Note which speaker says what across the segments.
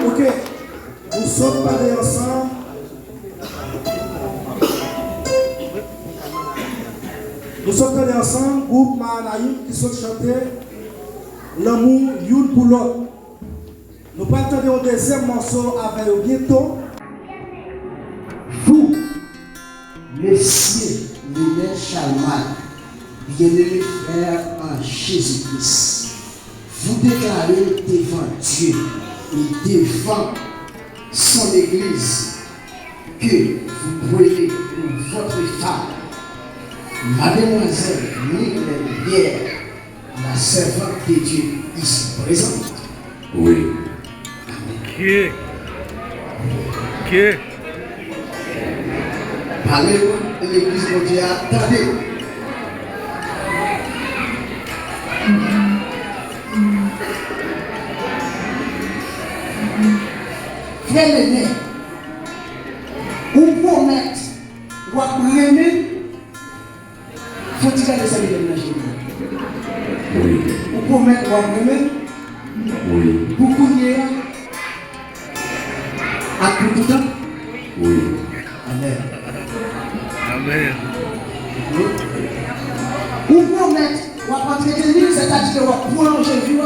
Speaker 1: Ok, nous sommes parlés ensemble. Nous sommes allés ensemble, groupe Mahanaïm, qui sont chantés l'amour youn pour l'autre. Nous partons au deuxième morceau avec eux bientôt.
Speaker 2: Vous, messieurs, les Chalman, bien-aimés frères en Jésus-Christ, vous déclarez devant Dieu et devant son Église que vous prenez pour votre femme, Mademoiselle Mylène, la servante de Dieu ici présente.
Speaker 3: Oui.
Speaker 4: Qui?
Speaker 2: Parlez-vous de l'Église de Dieu, attendez. Frère l'aîné, ou promettre, ou apprendre, faut-il garder ça de la
Speaker 3: Oui.
Speaker 2: ou promettre, ou apprendre,
Speaker 3: Oui.
Speaker 2: pour courir, à tout le temps.
Speaker 3: Oui.
Speaker 2: Amen.
Speaker 4: Amen.
Speaker 2: Ou promettre, ou apprendre c'est-à-dire que vous prolonger la vie.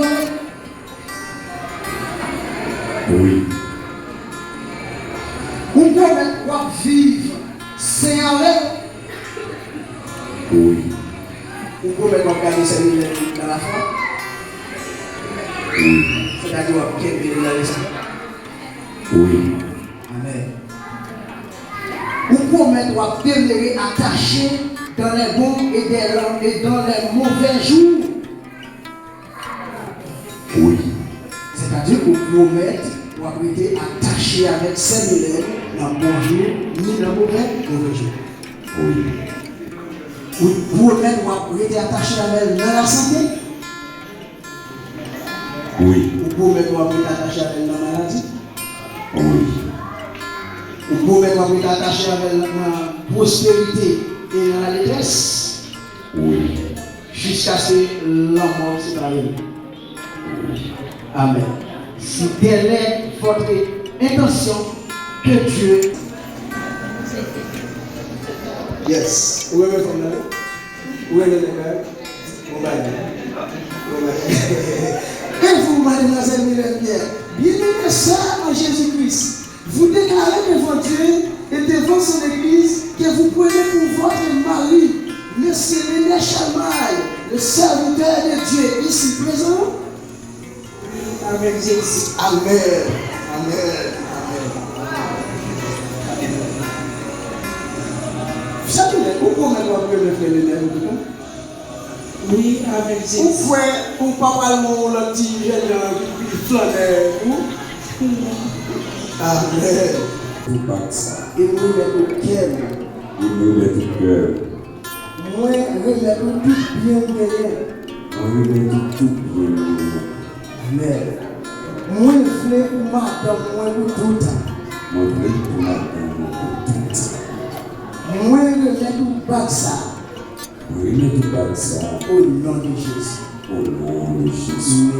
Speaker 3: Oui.
Speaker 2: Ou promettre, ou vivre sans avec.
Speaker 3: Oui.
Speaker 2: Ou promettre, ou gagner sa vie dans la foi.
Speaker 3: Oui.
Speaker 2: C'est-à-dire que vous avez dans l'esprit.
Speaker 3: Oui.
Speaker 2: Amen. Ou promettre, ou demeurer attaché dans les bons et dans les mauvais jours.
Speaker 3: Oui.
Speaker 2: C'est-à-dire que vous promettez ou avez été attaché avec ces élèves dans le bon jour, ni dans le mauvais jour.
Speaker 3: Oui.
Speaker 2: Vous promettez ou avez été attaché avec elle dans la santé.
Speaker 3: Oui.
Speaker 2: Vous promettez ou avez été attaché avec elle dans la maladie.
Speaker 3: Oui.
Speaker 2: Vous promettez ou avez été attaché avec elle dans la prospérité et dans la détresse.
Speaker 3: Oui.
Speaker 2: Jusqu'à ce que la mort sépare. Amen. Si telle est votre intention, que Dieu. Yes. Où est le fond? Où est le père? Et vous, mademoiselle Mylène, bien-aimée sœur en Jésus-Christ, vous déclarez devant Dieu et devant son Église que vous prenez pour votre mari, Monsieur René Chalmaille, le serviteur de Dieu ici présent. Avec Jésus. Amen. Amen. Amen. Vous savez, pourquoi on a le frère Léné?
Speaker 5: Oui, avec Jésus.
Speaker 2: Pourquoi on ne parle pas le petit jeune qui flânait? Amen.
Speaker 3: Tout pas ça.
Speaker 2: Et nous mettons au cœur.
Speaker 3: Il me met du cœur.
Speaker 2: Moi, remettons tout bien derrière.
Speaker 3: On me met tout bien.
Speaker 2: Amen. Moi, je voulais pour madame, moi, pour tout temps.
Speaker 3: Moi, je veux pour madame, pour tout.
Speaker 2: Moi, je mets tout bas ça.
Speaker 3: Oui, mais tout pas ça.
Speaker 2: Au nom de Jésus.
Speaker 3: Au nom de Jésus.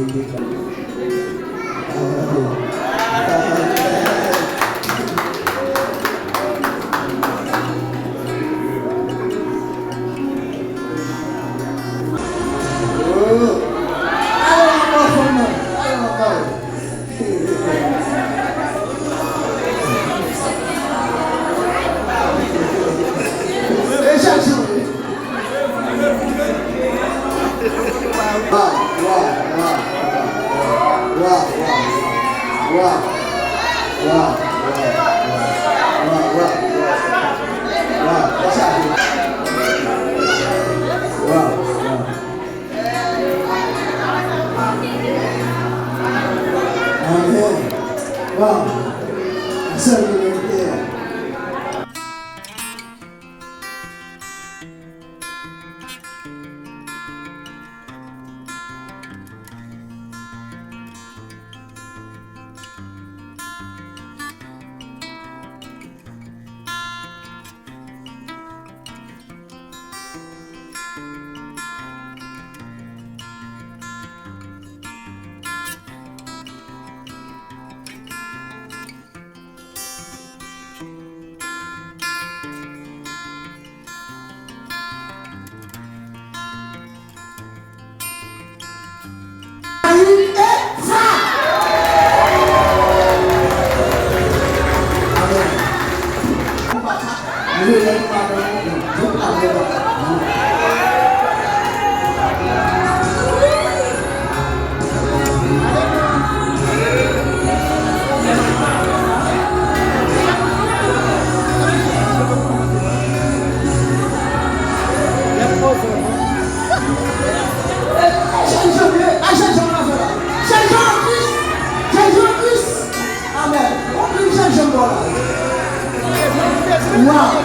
Speaker 2: Wow.